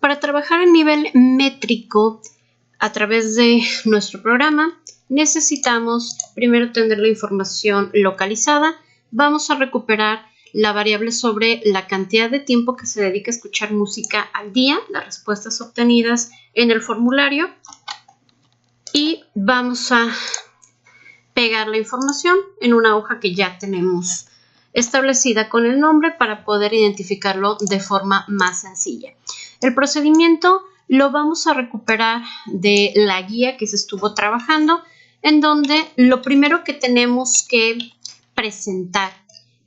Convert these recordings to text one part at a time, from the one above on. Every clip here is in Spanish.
Para trabajar a nivel métrico a través de nuestro programa, necesitamos primero tener la información localizada. Vamos a recuperar la variable sobre la cantidad de tiempo que se dedica a escuchar música al día, las respuestas obtenidas en el formulario, y vamos a pegar la información en una hoja que ya tenemos establecida con el nombre para poder identificarlo de forma más sencilla. El procedimiento lo vamos a recuperar de la guía que se estuvo trabajando, en donde lo primero que tenemos que presentar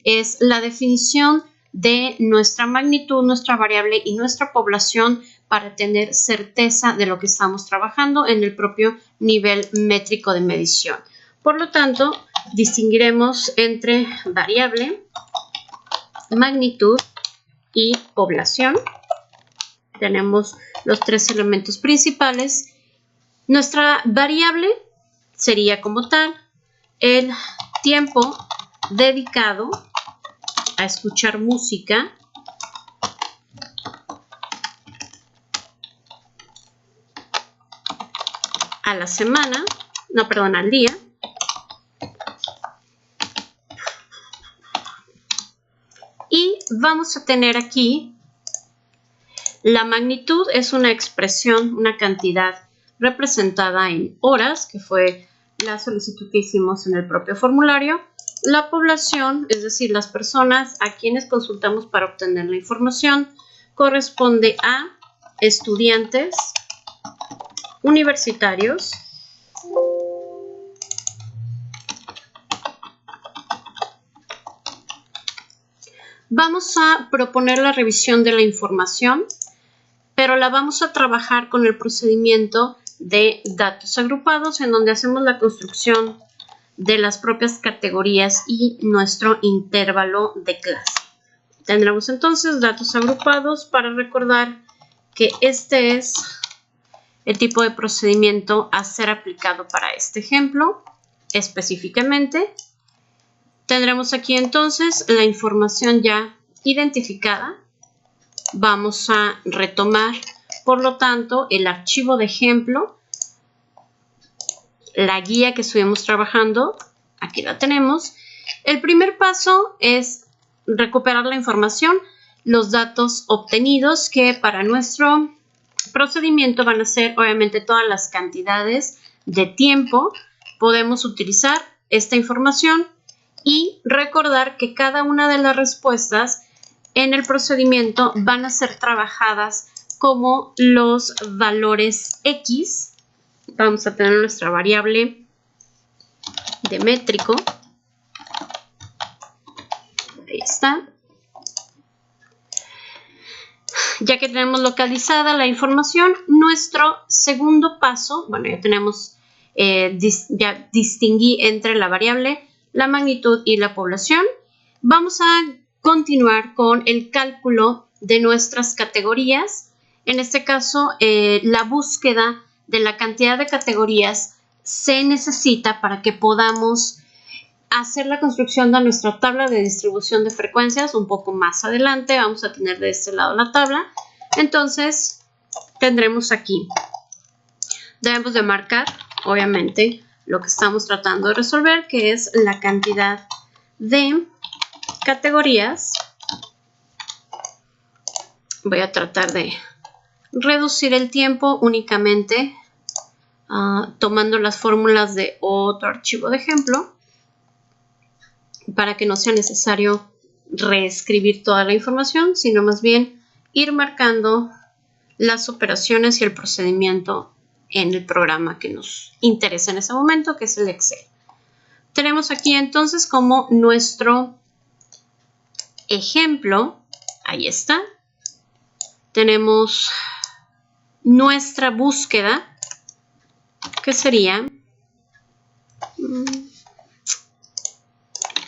es la definición de nuestra magnitud, nuestra variable y nuestra población para tener certeza de lo que estamos trabajando en el propio nivel métrico de medición. Por lo tanto, distinguiremos entre variable, magnitud y población. Tenemos los tres elementos principales. Nuestra variable sería como tal el tiempo dedicado a escuchar música a la semana, al día. Y vamos a tener aquí la magnitud, es una expresión, una cantidad representada en horas, que fue la solicitud que hicimos en el propio formulario. La población, es decir, las personas a quienes consultamos para obtener la información, corresponde a estudiantes universitarios Vamos a proponer la revisión de la información, pero la vamos a trabajar con el procedimiento de datos agrupados, en donde hacemos la construcción de las propias categorías y nuestro intervalo de clase. Tendremos entonces datos agrupados para recordar que este es el tipo de procedimiento a ser aplicado para este ejemplo específicamente. Tendremos aquí entonces la información ya identificada. Vamos a retomar, por lo tanto, el archivo de ejemplo, la guía que estuvimos trabajando, aquí la tenemos. El primer paso es recuperar la información, los datos obtenidos, que para nuestro procedimiento van a ser obviamente todas las cantidades de tiempo. Podemos utilizar esta información y recordar que cada una de las respuestas en el procedimiento van a ser trabajadas como los valores X. Vamos a tener nuestra variable de métrico. Ahí está. Ya que tenemos localizada la información, nuestro segundo paso, bueno, ya tenemos, ya distinguí entre la variable, la magnitud y la población. Vamos a continuar con el cálculo de nuestras categorías. En este caso, la búsqueda de la cantidad de categorías se necesita para que podamos hacer la construcción de nuestra tabla de distribución de frecuencias. Un poco más adelante vamos a tener de este lado la tabla. Entonces, tendremos aquí, debemos de marcar, obviamente, lo que estamos tratando de resolver, que es la cantidad de categorías. Voy a tratar de reducir el tiempo únicamente tomando las fórmulas de otro archivo de ejemplo, para que no sea necesario reescribir toda la información, sino más bien ir marcando las operaciones y el procedimiento en el programa que nos interesa en ese momento, que es el Excel. Tenemos aquí entonces como nuestro ejemplo, ahí está. Tenemos nuestra búsqueda, que sería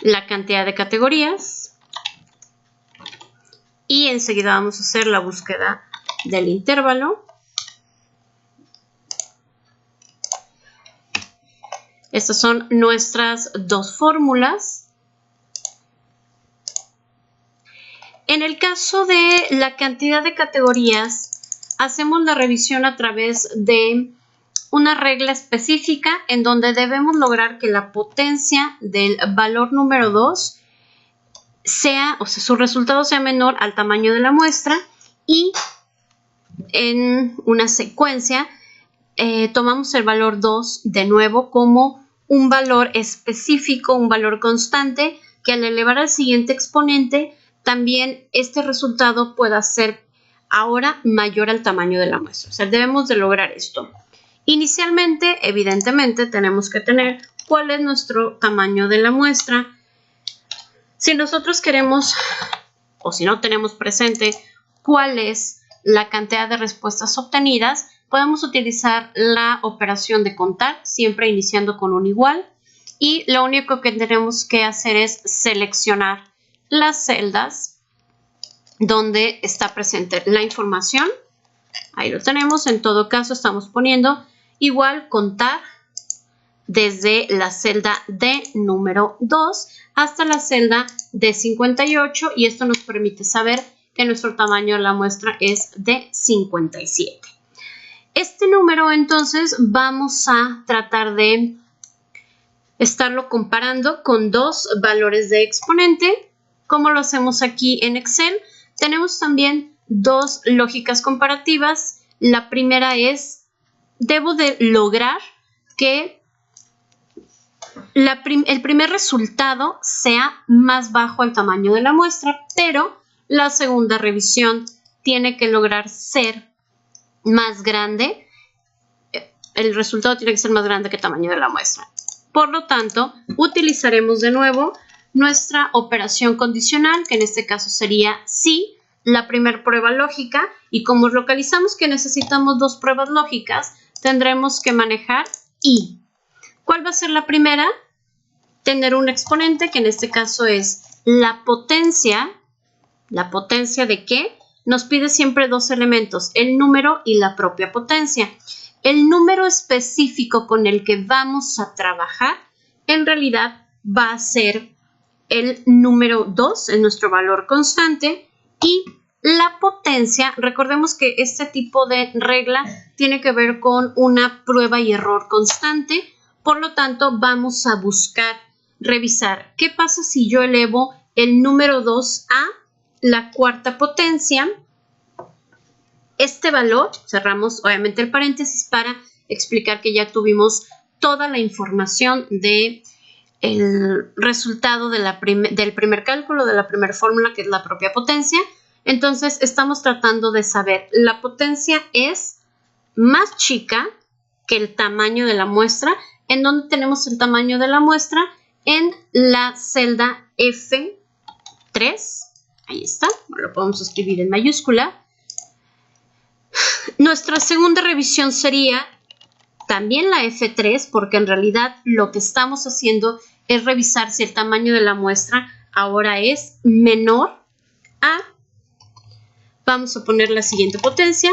la cantidad de categorías, y enseguida vamos a hacer la búsqueda del intervalo. Estas son nuestras dos fórmulas. En el caso de la cantidad de categorías, hacemos la revisión a través de una regla específica en donde debemos lograr que la potencia del valor número 2 sea, o sea, su resultado sea menor al tamaño de la muestra, y en una secuencia tomamos el valor 2 de nuevo como un valor específico, un valor constante, que al elevar al siguiente exponente, también este resultado pueda ser ahora mayor al tamaño de la muestra. O sea, debemos de lograr esto. Inicialmente, evidentemente, tenemos que tener cuál es nuestro tamaño de la muestra. Si nosotros queremos, o si no tenemos presente cuál es la cantidad de respuestas obtenidas, podemos utilizar la operación de contar, siempre iniciando con un igual, y lo único que tenemos que hacer es seleccionar las celdas donde está presente la información. Ahí lo tenemos. En todo caso, estamos poniendo igual contar desde la celda D número 2 hasta la celda D58, y esto nos permite saber que nuestro tamaño de la muestra es de 57. Este número, entonces, vamos a tratar de estarlo comparando con dos valores de exponente. Como lo hacemos aquí en Excel, tenemos también dos lógicas comparativas. La primera es, debo de lograr que el primer resultado sea más bajo al tamaño de la muestra, pero la segunda revisión tiene que lograr ser más grande. El resultado tiene que ser más grande que el tamaño de la muestra. Por lo tanto, utilizaremos de nuevo nuestra operación condicional, que en este caso sería si, la primera prueba lógica, y como localizamos que necesitamos dos pruebas lógicas, tendremos que manejar y. ¿Cuál va a ser la primera? Tener un exponente, que en este caso es la potencia. ¿La potencia de qué? Nos pide siempre dos elementos, el número y la propia potencia. El número específico con el que vamos a trabajar en realidad va a ser el número 2, es nuestro valor constante, y la potencia, recordemos que este tipo de regla tiene que ver con una prueba y error constante, por lo tanto vamos a buscar revisar qué pasa si yo elevo el número 2 a la cuarta potencia. Este valor, cerramos obviamente el paréntesis para explicar que ya tuvimos toda la información del resultado del primer cálculo, de la primera fórmula, que es la propia potencia. Entonces, estamos tratando de saber, la potencia es más chica que el tamaño de la muestra. ¿En dónde tenemos el tamaño de la muestra? En la celda F3. Ahí está, lo podemos escribir en mayúscula. Nuestra segunda revisión sería también la F3, porque en realidad lo que estamos haciendo es revisar si el tamaño de la muestra ahora es menor a, vamos a poner la siguiente potencia,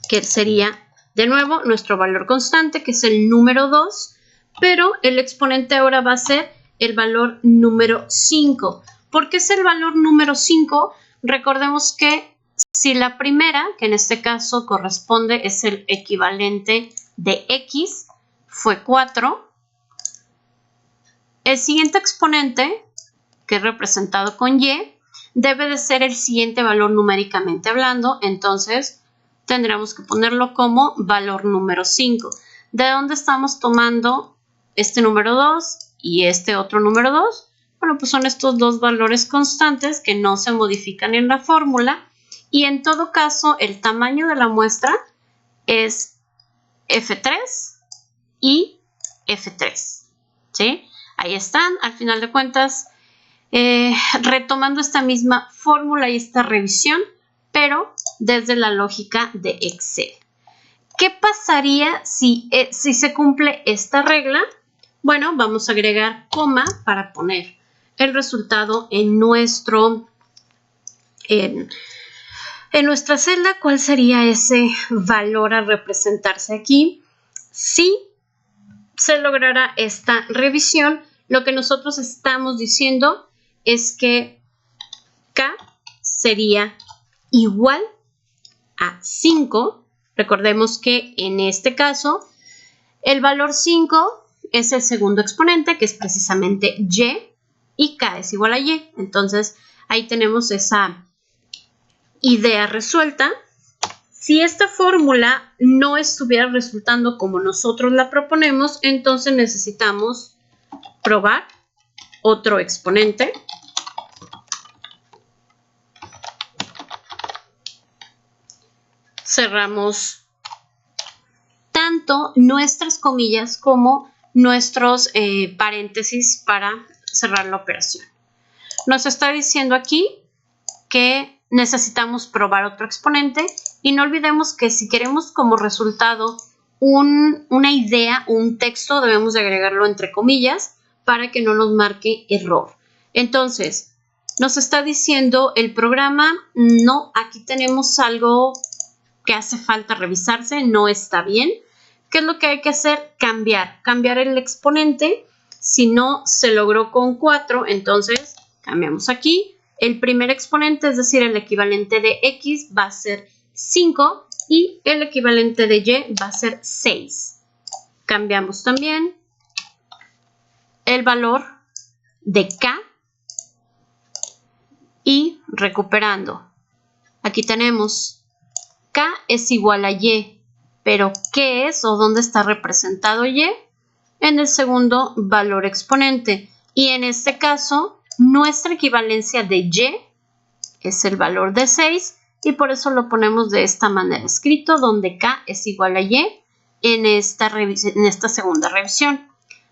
que sería de nuevo nuestro valor constante, que es el número 2, pero el exponente ahora va a ser el valor número 5. ¿Por qué es el valor número 5? Recordemos que si la primera, que en este caso corresponde, es el equivalente de X, fue 4, el siguiente exponente, que es representado con Y, debe de ser el siguiente valor numéricamente hablando, entonces tendremos que ponerlo como valor número 5. ¿De dónde estamos tomando este número 2 y este otro número 2? Bueno, pues son estos dos valores constantes que no se modifican en la fórmula, y en todo caso el tamaño de la muestra es F3 y F3, ¿sí? Ahí están, al final de cuentas, retomando esta misma fórmula y esta revisión, pero desde la lógica de Excel. ¿Qué pasaría si se cumple esta regla? Bueno, vamos a agregar coma para poner el resultado en nuestra celda. ¿Cuál sería ese valor a representarse aquí? Si se logrará esta revisión, lo que nosotros estamos diciendo es que K sería igual a 5. Recordemos que en este caso el valor 5 es el segundo exponente, que es precisamente y k es igual a y. Entonces ahí tenemos esa idea resuelta. Si esta fórmula no estuviera resultando como nosotros la proponemos, entonces necesitamos probar otro exponente. Cerramos tanto nuestras comillas como nuestros paréntesis para cerrar la operación. Nos está diciendo aquí que necesitamos probar otro exponente y no olvidemos que si queremos como resultado una idea o un texto, debemos de agregarlo entre comillas para que no nos marque error. Entonces, nos está diciendo el programa, no, aquí tenemos algo que hace falta revisarse, no está bien. ¿Qué es lo que hay que hacer? Cambiar el exponente. Si no se logró con 4, entonces cambiamos aquí. El primer exponente, es decir, el equivalente de x va a ser 5 y el equivalente de y va a ser 6. Cambiamos también el valor de k y recuperando. Aquí tenemos k es igual a y, pero ¿qué es o dónde está representado y? En el segundo valor exponente. Y en este caso, nuestra equivalencia de y es el valor de 6 y por eso lo ponemos de esta manera escrito, donde k es igual a y en esta segunda revisión.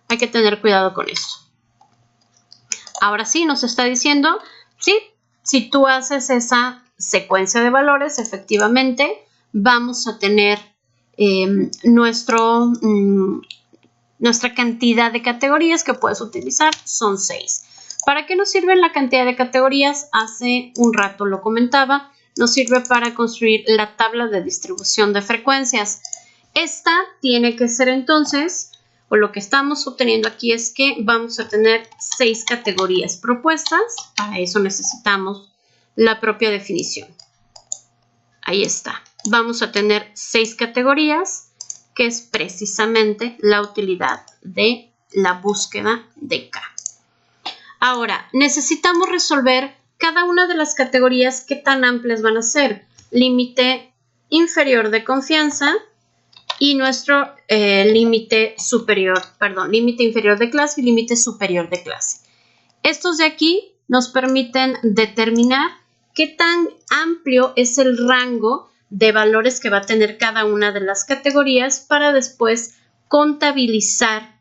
Hay que tener cuidado con eso. Ahora sí, nos está diciendo, sí, si tú haces esa secuencia de valores, efectivamente vamos a tener nuestra cantidad de categorías que puedes utilizar son 6. ¿Para qué nos sirve la cantidad de categorías? Hace un rato lo comentaba, nos sirve para construir la tabla de distribución de frecuencias. Esta tiene que ser entonces, o lo que estamos obteniendo aquí es que vamos a tener 6 categorías propuestas. Para eso necesitamos la propia definición. Ahí está. Vamos a tener 6 categorías, que es precisamente la utilidad de la búsqueda de K. Ahora, necesitamos resolver cada una de las categorías, qué tan amplias van a ser. Límite inferior de confianza y nuestro límite inferior de clase y límite superior de clase. Estos de aquí nos permiten determinar qué tan amplio es el rango de valores que va a tener cada una de las categorías para después contabilizar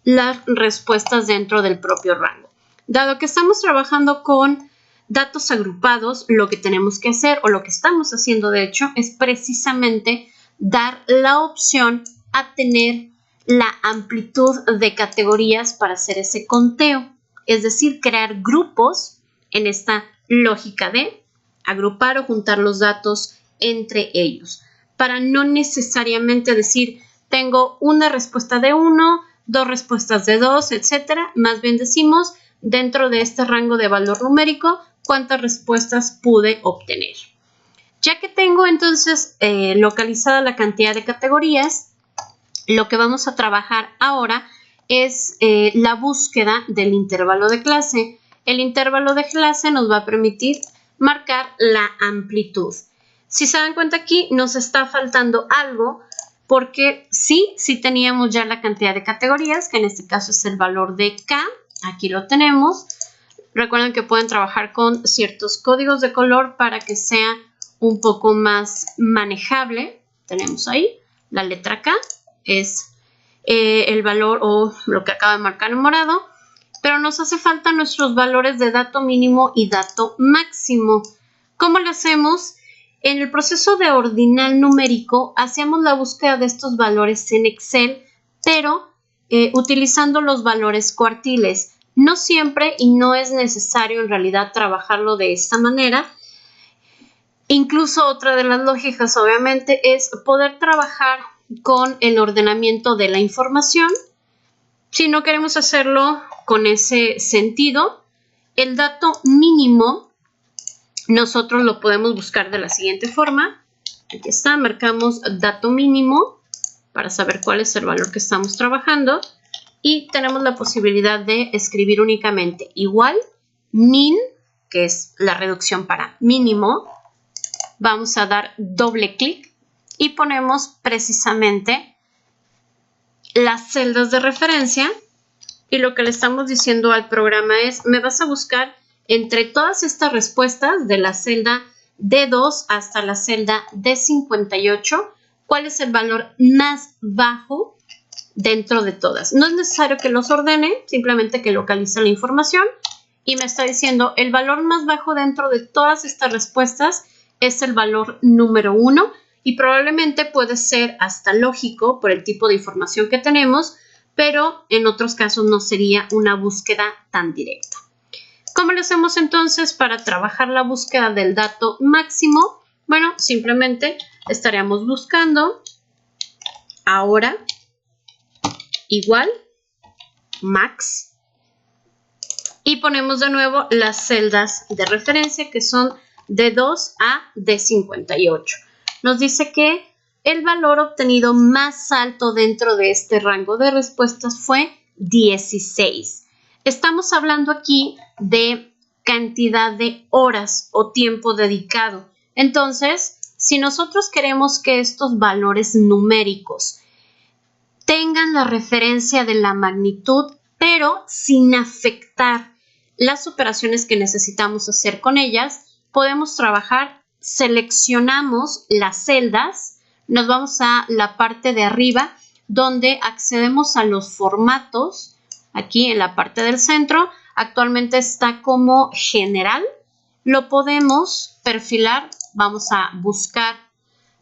las respuestas dentro del propio rango. Dado que estamos trabajando con datos agrupados, lo que tenemos que hacer, o lo que estamos haciendo de hecho, es precisamente dar la opción a tener la amplitud de categorías para hacer ese conteo. Es decir, crear grupos en esta lógica de agrupar o juntar los datos entre ellos, para no necesariamente decir tengo una respuesta de 1, 2 respuestas de 2, etcétera. Más bien decimos dentro de este rango de valor numérico cuántas respuestas pude obtener. Ya que tengo entonces localizada la cantidad de categorías, lo que vamos a trabajar ahora es la búsqueda del intervalo de clase. El intervalo de clase nos va a permitir marcar la amplitud. Si se dan cuenta aquí, nos está faltando algo porque sí teníamos ya la cantidad de categorías, que en este caso es el valor de K. Aquí lo tenemos. Recuerden que pueden trabajar con ciertos códigos de color para que sea un poco más manejable. Tenemos ahí la letra K, es el valor o lo que acaba de marcar en morado, pero nos hace falta nuestros valores de dato mínimo y dato máximo. ¿Cómo lo hacemos? En el proceso de ordinal numérico hacíamos la búsqueda de estos valores en Excel, pero utilizando los valores cuartiles. No siempre y no es necesario en realidad trabajarlo de esta manera. Incluso otra de las lógicas obviamente es poder trabajar con el ordenamiento de la información. Si no queremos hacerlo con ese sentido, el dato mínimo nosotros lo podemos buscar de la siguiente forma. Aquí está, marcamos dato mínimo para saber cuál es el valor que estamos trabajando y tenemos la posibilidad de escribir únicamente igual, min, que es la reducción para mínimo. Vamos a dar doble clic y ponemos precisamente las celdas de referencia y lo que le estamos diciendo al programa es, me vas a buscar entre todas estas respuestas de la celda D2 hasta la celda D58, cuál es el valor más bajo dentro de todas. No es necesario que los ordene, simplemente que localice la información y me está diciendo el valor más bajo dentro de todas estas respuestas es el valor número 1 y probablemente puede ser hasta lógico por el tipo de información que tenemos, pero en otros casos no sería una búsqueda tan directa. ¿Cómo lo hacemos entonces para trabajar la búsqueda del dato máximo? Bueno, simplemente estaríamos buscando ahora igual max y ponemos de nuevo las celdas de referencia que son de 2 a D58. Nos dice que el valor obtenido más alto dentro de este rango de respuestas fue 16. Estamos hablando aquí de cantidad de horas o tiempo dedicado. Entonces, si nosotros queremos que estos valores numéricos tengan la referencia de la magnitud, pero sin afectar las operaciones que necesitamos hacer con ellas, podemos trabajar, seleccionamos las celdas, nos vamos a la parte de arriba donde accedemos a los formatos, aquí en la parte del centro, actualmente está como general, lo podemos perfilar, vamos a buscar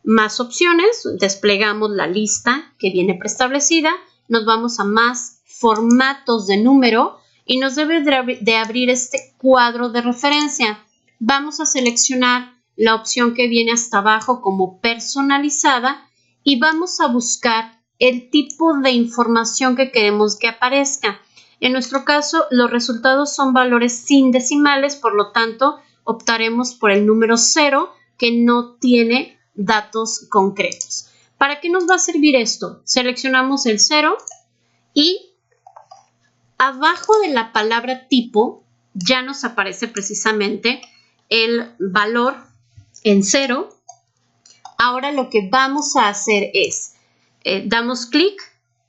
más opciones, desplegamos la lista que viene preestablecida, nos vamos a más formatos de número y nos debe de abrir este cuadro de referencia. Vamos a seleccionar la opción que viene hasta abajo como personalizada y vamos a buscar el tipo de información que queremos que aparezca. En nuestro caso, los resultados son valores sin decimales, por lo tanto, optaremos por el número 0 que no tiene datos concretos. ¿Para qué nos va a servir esto? Seleccionamos el 0 y abajo de la palabra tipo ya nos aparece precisamente el valor en 0. Ahora lo que vamos a hacer es, damos clic,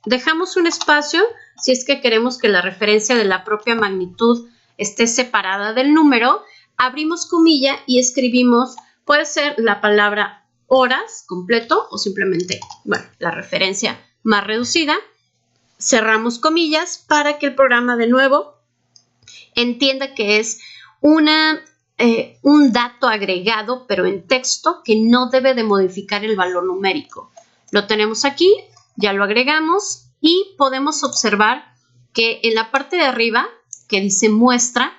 dejamos un espacio si es que queremos que la referencia de la propia magnitud esté separada del número, abrimos comilla y escribimos, puede ser la palabra horas completo o simplemente, bueno, la referencia más reducida. Cerramos comillas para que el programa de nuevo entienda que es un dato agregado, pero en texto, que no debe de modificar el valor numérico. Lo tenemos aquí, ya lo agregamos y podemos observar que en la parte de arriba, que dice muestra,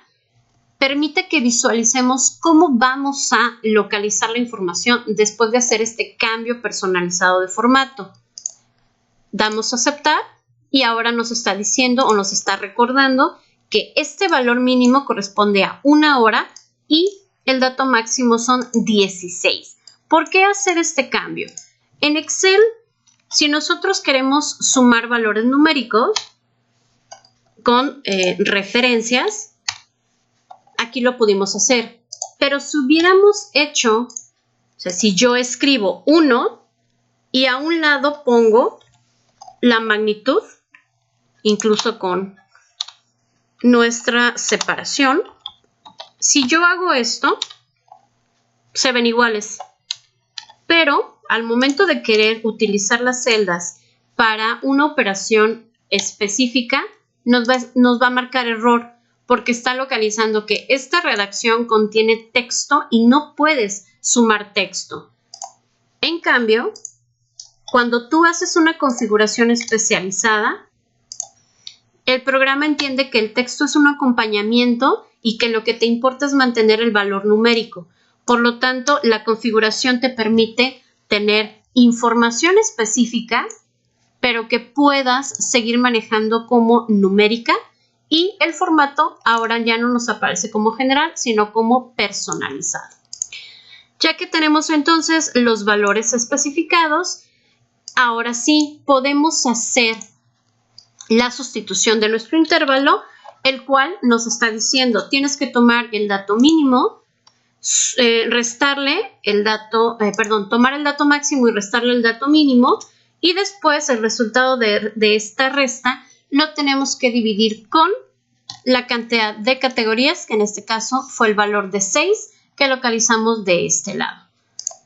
permite que visualicemos cómo vamos a localizar la información después de hacer este cambio personalizado de formato. Damos a aceptar y ahora nos está diciendo o nos está recordando que este valor mínimo corresponde a 1 hora y el dato máximo son 16. ¿Por qué hacer este cambio? En Excel, si nosotros queremos sumar valores numéricos con referencias, aquí lo pudimos hacer. Pero si hubiéramos hecho, o sea, si yo escribo 1 y a un lado pongo la magnitud, incluso con nuestra separación, si yo hago esto, se ven iguales. Pero al momento de querer utilizar las celdas para una operación específica, nos va a marcar error porque está localizando que esta redacción contiene texto y no puedes sumar texto. En cambio, cuando tú haces una configuración especializada, el programa entiende que el texto es un acompañamiento y que lo que te importa es mantener el valor numérico. Por lo tanto, la configuración te permite tener información específica, pero que puedas seguir manejando como numérica y el formato ahora ya no nos aparece como general, sino como personalizado. Ya que tenemos entonces los valores especificados, ahora sí podemos hacer la sustitución de nuestro intervalo, el cual nos está diciendo, tienes que tomar el dato mínimo, tomar el dato máximo y restarle el dato mínimo, y después el resultado de esta resta lo tenemos que dividir con la cantidad de categorías, que en este caso fue el valor de 6 que localizamos de este lado.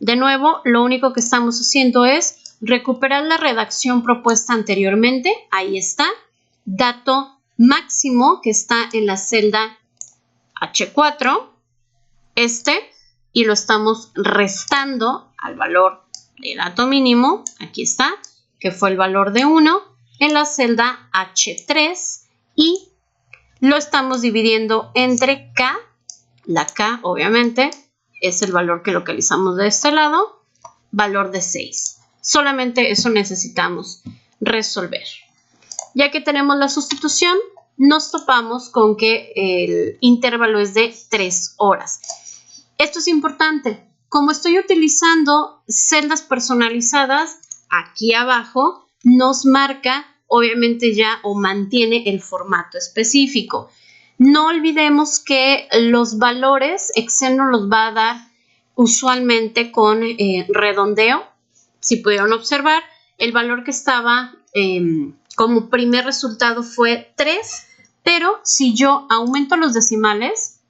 De nuevo, lo único que estamos haciendo es recuperar la redacción propuesta anteriormente. Ahí está, dato máximo que está en la celda H4, y lo estamos restando al valor de dato mínimo, aquí está, que fue el valor de 1, en la celda H3, y lo estamos dividiendo entre K. La K, obviamente, es el valor que localizamos de este lado, valor de 6. Solamente eso necesitamos resolver. Ya que tenemos la sustitución, nos topamos con que el intervalo es de 3 horas. Esto es importante. Como estoy utilizando celdas personalizadas, aquí abajo nos marca, obviamente ya, o mantiene el formato específico. No olvidemos que los valores Excel nos los va a dar usualmente con redondeo. Si pudieron observar, el valor que estaba como primer resultado fue 3, pero si yo aumento los decimales,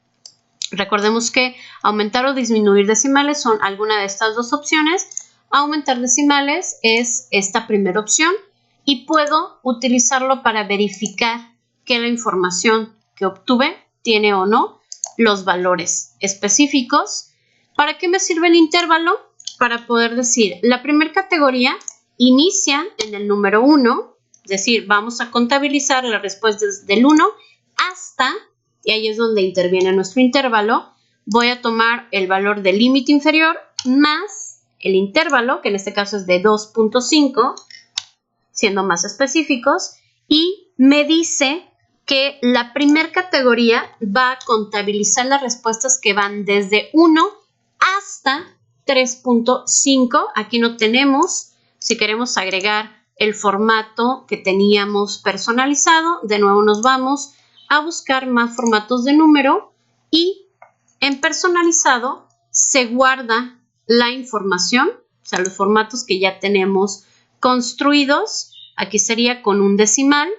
recordemos que aumentar o disminuir decimales son alguna de estas dos opciones. Aumentar decimales es esta primera opción y puedo utilizarlo para verificar que la información que obtuve tiene o no los valores específicos. ¿Para qué me sirve el intervalo? Para poder decir, la primera categoría inicia en el número 1, es decir, vamos a contabilizar las respuestas del 1 hasta, y ahí es donde interviene nuestro intervalo. Voy a tomar el valor del límite inferior más el intervalo, que en este caso es de 2.5, siendo más específicos, y me dice que la primera categoría va a contabilizar las respuestas que van desde 1 hasta 3.5. Aquí no tenemos, si queremos agregar el formato que teníamos personalizado, de nuevo nos vamos a buscar más formatos de número y en personalizado se guarda la información, o sea, los formatos que ya tenemos construidos. Aquí sería con un decimal.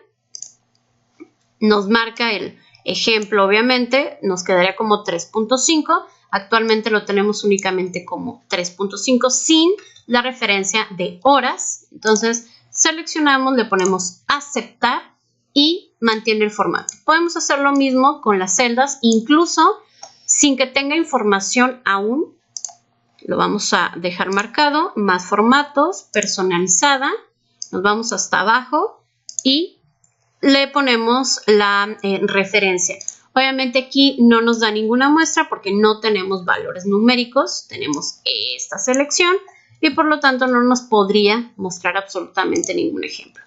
Nos marca el ejemplo, obviamente, nos quedaría como 3.5. Actualmente lo tenemos únicamente como 3.5 sin la referencia de horas. Entonces, seleccionamos, le ponemos aceptar y mantiene el formato. Podemos hacer lo mismo con las celdas, incluso sin que tenga información aún. Lo vamos a dejar marcado, más formatos, personalizada. Nos vamos hasta abajo y le ponemos la referencia. Obviamente aquí no nos da ninguna muestra porque no tenemos valores numéricos, tenemos esta selección y por lo tanto no nos podría mostrar absolutamente ningún ejemplo.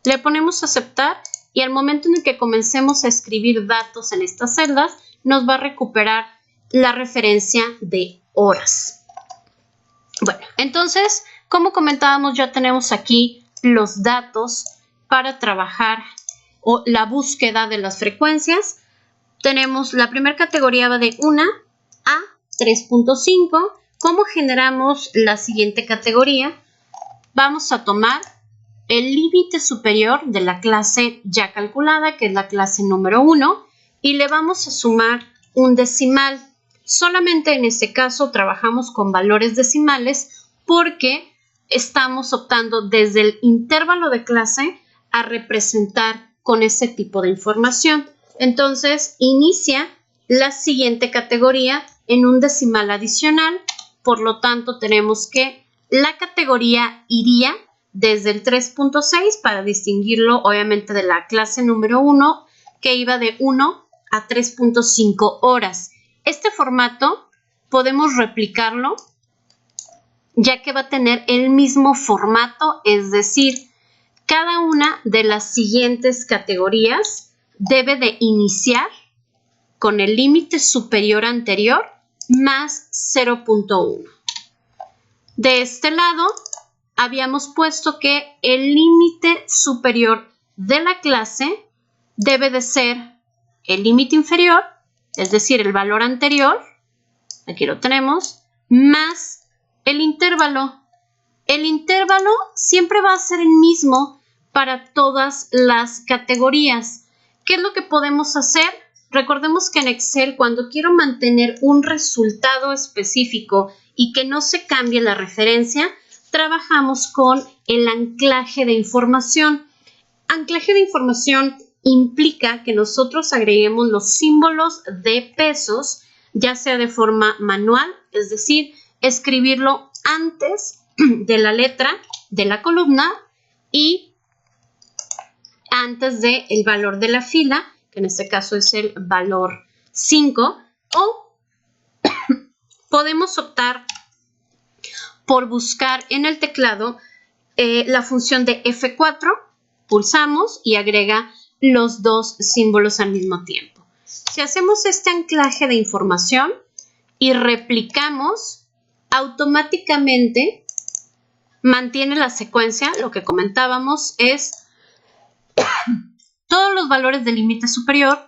Le ponemos aceptar y al momento en el que comencemos a escribir datos en estas celdas, nos va a recuperar la referencia de horas. Bueno, entonces, como comentábamos, ya tenemos aquí los datos para trabajar o la búsqueda de las frecuencias. Tenemos la primera categoría va de 1 a 3.5. ¿Cómo generamos la siguiente categoría? Vamos a tomar el límite superior de la clase ya calculada, que es la clase número 1, y le vamos a sumar un decimal. Solamente en este caso trabajamos con valores decimales porque estamos optando desde el intervalo de clase a representar con ese tipo de información. Entonces, inicia la siguiente categoría en un decimal adicional. Por lo tanto, tenemos que la categoría iría desde el 3.6 para distinguirlo, obviamente, de la clase número 1, que iba de 1 a 3.5 horas. Este formato podemos replicarlo, ya que va a tener el mismo formato, es decir, cada una de las siguientes categorías debe de iniciar con el límite superior anterior más 0.1. De este lado, habíamos puesto que el límite superior de la clase debe de ser el límite inferior, es decir, el valor anterior, aquí lo tenemos, más el intervalo. El intervalo siempre va a ser el mismo para todas las categorías. ¿Qué es lo que podemos hacer? Recordemos que en Excel, cuando quiero mantener un resultado específico y que no se cambie la referencia, trabajamos con el anclaje de información. Anclaje de información implica que nosotros agreguemos los símbolos de pesos, ya sea de forma manual, es decir, escribirlo antes de la letra de la columna y antes del valor de la fila, que en este caso es el valor 5, o podemos optar por buscar en el teclado la función de F4, pulsamos y agrega los dos símbolos al mismo tiempo. Si hacemos este anclaje de información y replicamos, automáticamente mantiene la secuencia. Lo que comentábamos es todos los valores del límite superior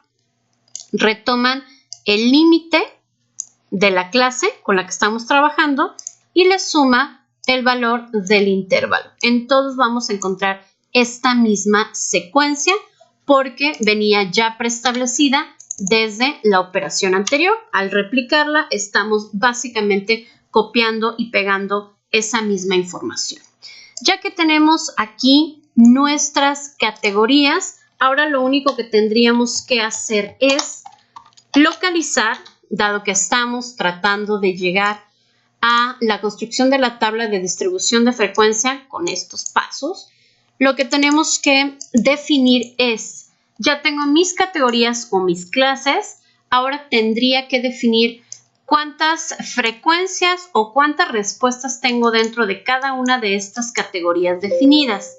retoman el límite de la clase con la que estamos trabajando y le suma el valor del intervalo. En todos vamos a encontrar esta misma secuencia porque venía ya preestablecida desde la operación anterior. Al replicarla, estamos básicamente copiando y pegando esa misma información. Ya que tenemos aquí nuestras categorías, ahora lo único que tendríamos que hacer es localizar, dado que estamos tratando de llegar a la construcción de la tabla de distribución de frecuencia con estos pasos, lo que tenemos que definir es, ya tengo mis categorías o mis clases, ahora tendría que definir cuántas frecuencias o cuántas respuestas tengo dentro de cada una de estas categorías definidas.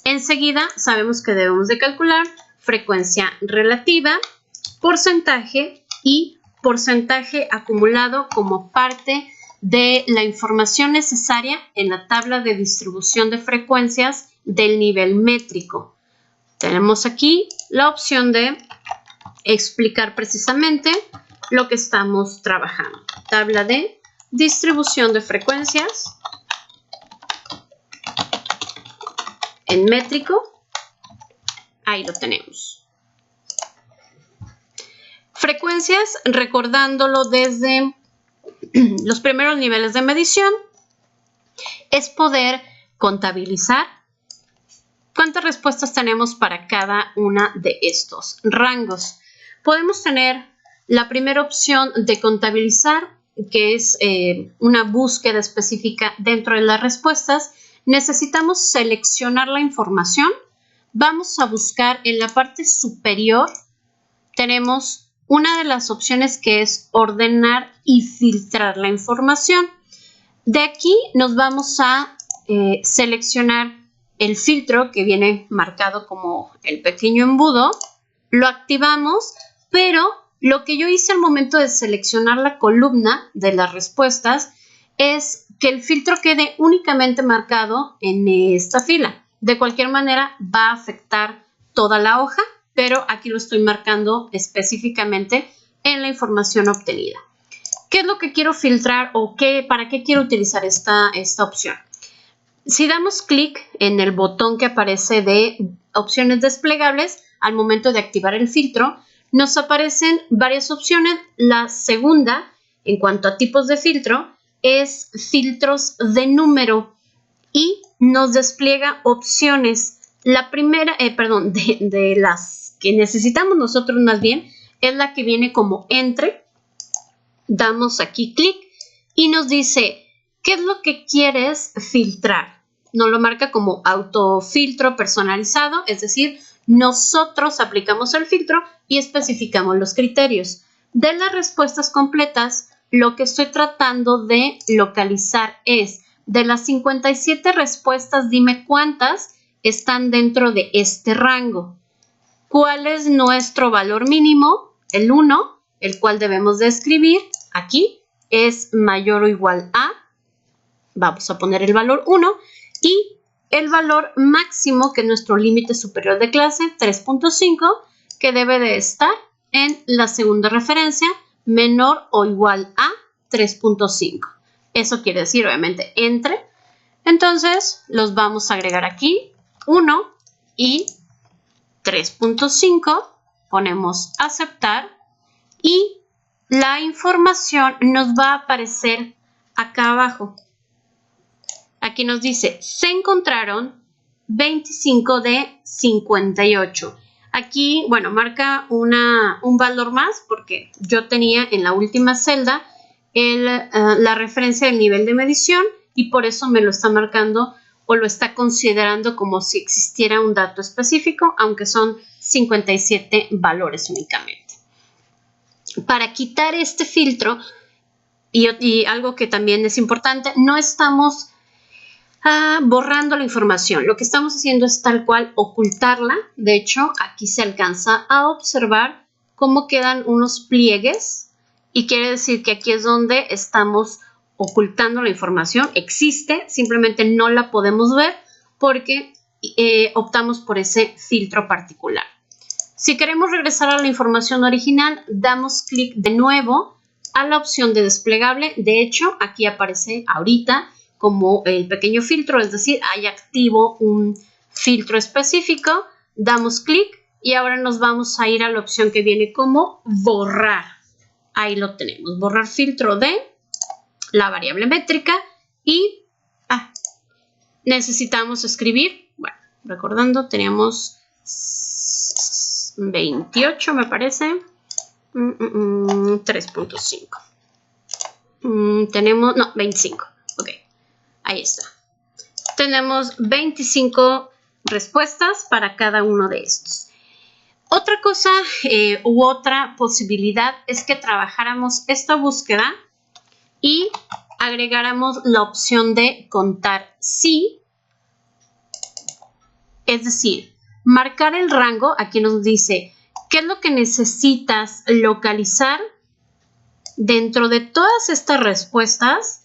Enseguida sabemos que debemos de calcular frecuencia relativa, porcentaje y porcentaje acumulado como parte de la información necesaria en la tabla de distribución de frecuencias del nivel métrico. Tenemos aquí la opción de explicar precisamente lo que estamos trabajando. Tabla de distribución de frecuencias en métrico. Ahí lo tenemos. Frecuencias, recordándolo desde los primeros niveles de medición, es poder contabilizar cuántas respuestas tenemos para cada una de estos rangos. Podemos tener la primera opción de contabilizar, que es una búsqueda específica dentro de las respuestas. Necesitamos seleccionar la información. Vamos a buscar en la parte superior, tenemos una de las opciones que es ordenar y filtrar la información. De aquí nos vamos a seleccionar el filtro que viene marcado como el pequeño embudo. Lo activamos, pero lo que yo hice al momento de seleccionar la columna de las respuestas es que el filtro quede únicamente marcado en esta fila. De cualquier manera va a afectar toda la hoja, pero aquí lo estoy marcando específicamente en la información obtenida. ¿Qué es lo que quiero filtrar o para qué quiero utilizar esta opción? Si damos clic en el botón que aparece de opciones desplegables, al momento de activar el filtro, nos aparecen varias opciones. La segunda, en cuanto a tipos de filtro, es filtros de número y nos despliega opciones. La primera, de las que necesitamos nosotros más bien, es la que viene como entre. Damos aquí clic y nos dice, ¿qué es lo que quieres filtrar? Nos lo marca como autofiltro personalizado, es decir, nosotros aplicamos el filtro y especificamos los criterios. De las respuestas completas, lo que estoy tratando de localizar es, de las 57 respuestas, dime cuántas están dentro de este rango. ¿Cuál es nuestro valor mínimo? El 1, el cual debemos de escribir aquí es mayor o igual a, vamos a poner el valor 1, y el valor máximo, que es nuestro límite superior de clase, 3.5, que debe de estar en la segunda referencia, menor o igual a 3.5. Eso quiere decir, obviamente, entre. Entonces, los vamos a agregar aquí, 1 y 3.5, ponemos aceptar y la información nos va a aparecer acá abajo. Aquí nos dice, se encontraron 25 de 58. Aquí, bueno, marca un valor más porque yo tenía en la última celda la referencia del nivel de medición y por eso me lo está marcando o lo está considerando como si existiera un dato específico, aunque son 57 valores únicamente. Para quitar este filtro, y algo que también es importante, no estamos borrando la información. Lo que estamos haciendo es tal cual ocultarla. De hecho, aquí se alcanza a observar cómo quedan unos pliegues y quiere decir que aquí es donde estamos ocultando la información. Existe, simplemente no la podemos ver porque optamos por ese filtro particular. Si queremos regresar a la información original, damos clic de nuevo a la opción de desplegable. De hecho, aquí aparece ahorita como el pequeño filtro, es decir, hay activo un filtro específico. Damos clic y ahora nos vamos a ir a la opción que viene como borrar. Ahí lo tenemos, borrar filtro de la variable métrica y necesitamos escribir, bueno, recordando, teníamos 28, me parece, 3.5. Tenemos, no, 25, ok, ahí está. Tenemos 25 respuestas para cada uno de estos. Otra cosa u otra posibilidad es que trabajáramos esta búsqueda y agregáramos la opción de contar sí, es decir, marcar el rango. Aquí nos dice qué es lo que necesitas localizar dentro de todas estas respuestas.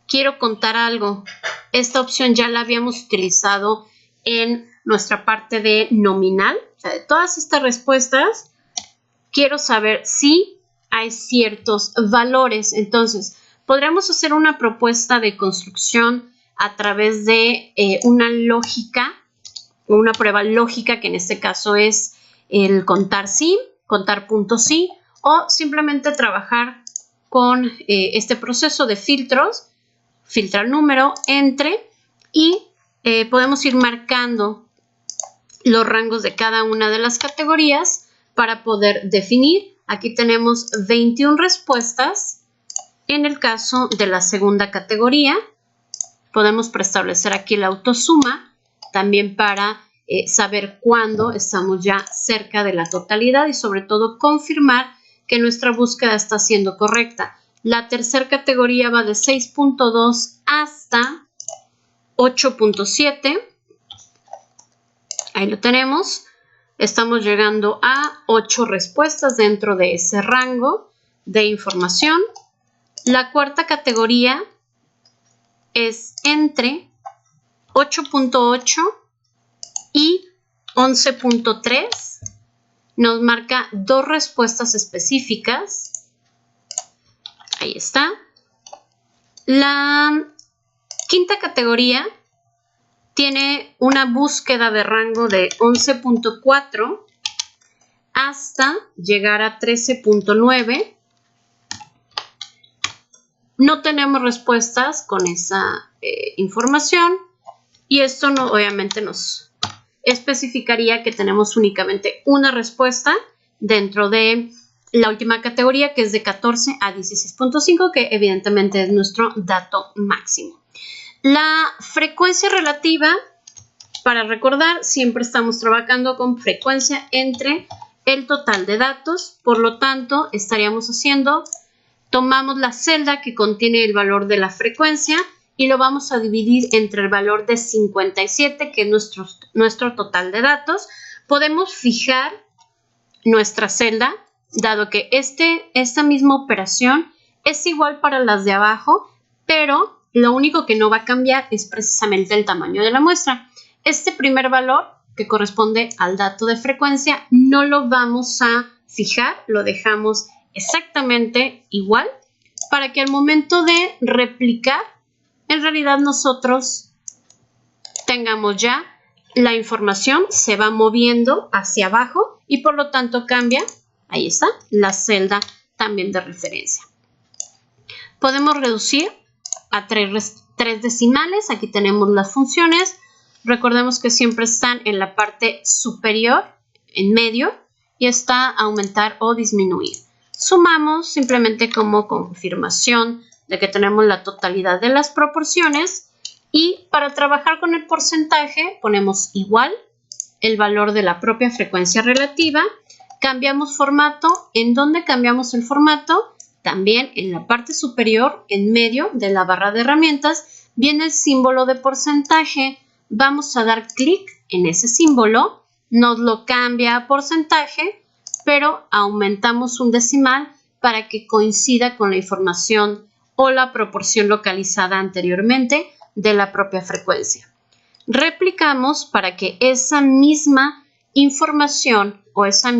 Quiero contar algo. Esta opción ya la habíamos utilizado en nuestra parte de nominal. O sea, de todas estas respuestas, quiero saber si hay ciertos valores. Entonces, podríamos hacer una propuesta de construcción a través de una lógica, una prueba lógica, que en este caso es el contar sí, contar punto sí, o simplemente trabajar con este proceso de filtros, filtrar número, entre, y podemos ir marcando los rangos de cada una de las categorías para poder definir. Aquí tenemos 21 respuestas. En el caso de la segunda categoría, podemos preestablecer aquí la autosuma, también para saber cuándo estamos ya cerca de la totalidad y sobre todo confirmar que nuestra búsqueda está siendo correcta. La tercera categoría va de 6.2 hasta 8.7. Ahí lo tenemos. Estamos llegando a 8 respuestas dentro de ese rango de información. La cuarta categoría es entre 8.8 y 11.3. Nos marca 2 respuestas específicas. Ahí está. La quinta categoría tiene una búsqueda de rango de 11.4 hasta llegar a 13.9. No tenemos respuestas con esa información y esto no, obviamente nos especificaría que tenemos únicamente una respuesta dentro de la última categoría, que es de 14 a 16.5, que evidentemente es nuestro dato máximo. La frecuencia relativa, para recordar, siempre estamos trabajando con frecuencia entre el total de datos. Por lo tanto, estaríamos haciendo, tomamos la celda que contiene el valor de la frecuencia y lo vamos a dividir entre el valor de 57, que es nuestro total de datos. Podemos fijar nuestra celda, dado que esta misma operación es igual para las de abajo, pero lo único que no va a cambiar es precisamente el tamaño de la muestra. Este primer valor, que corresponde al dato de frecuencia, no lo vamos a fijar, lo dejamos exactamente igual para que al momento de replicar, en realidad nosotros tengamos ya la información, se va moviendo hacia abajo y por lo tanto cambia, ahí está, la celda también de referencia. Podemos reducir a tres decimales. Aquí tenemos las funciones. Recordemos que siempre están en la parte superior, en medio, y está aumentar o disminuir. Sumamos simplemente como confirmación de que tenemos la totalidad de las proporciones y para trabajar con el porcentaje ponemos igual el valor de la propia frecuencia relativa. Cambiamos formato. ¿En dónde cambiamos el formato? También en la parte superior, en medio de la barra de herramientas, viene el símbolo de porcentaje. Vamos a dar clic en ese símbolo, nos lo cambia a porcentaje, pero aumentamos un decimal para que coincida con la información o la proporción localizada anteriormente de la propia frecuencia. Replicamos para que esa misma información o ese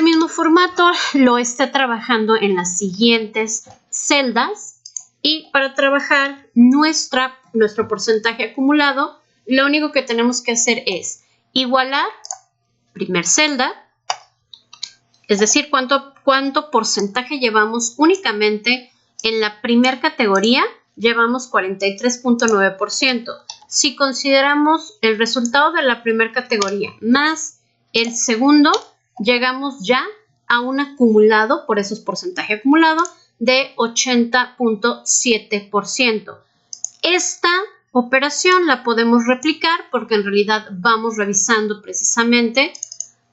mismo formato lo esté trabajando en las siguientes celdas y para trabajar nuestro porcentaje acumulado, lo único que tenemos que hacer es igualar primer celda, es decir, cuánto porcentaje llevamos únicamente en la primera categoría, llevamos 43.9%. Si consideramos el resultado de la primera categoría más el segundo, llegamos ya a un acumulado, por eso es porcentaje acumulado, de 80.7%. Esta operación la podemos replicar porque en realidad vamos revisando precisamente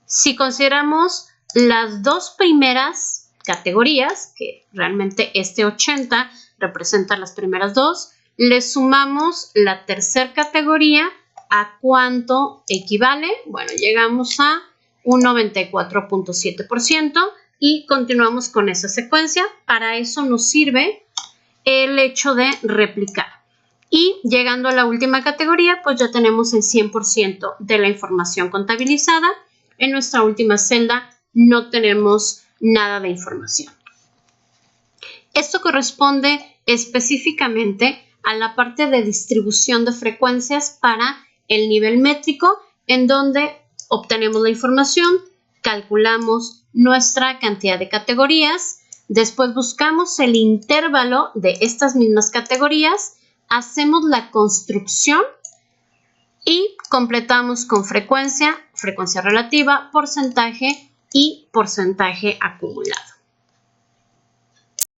si consideramos las dos primeras categorías, que realmente este 80 representa las primeras dos, le sumamos la tercera categoría, ¿a cuánto equivale? Bueno, llegamos a un 94.7% y continuamos con esa secuencia. Para eso nos sirve el hecho de replicar. Y llegando a la última categoría, pues ya tenemos el 100% de la información contabilizada. En nuestra última celda no tenemos nada de información. Esto corresponde específicamente a la parte de distribución de frecuencias para el nivel métrico, en donde obtenemos la información, calculamos nuestra cantidad de categorías, después buscamos el intervalo de estas mismas categorías, hacemos la construcción y completamos con frecuencia relativa, porcentaje y porcentaje acumulado.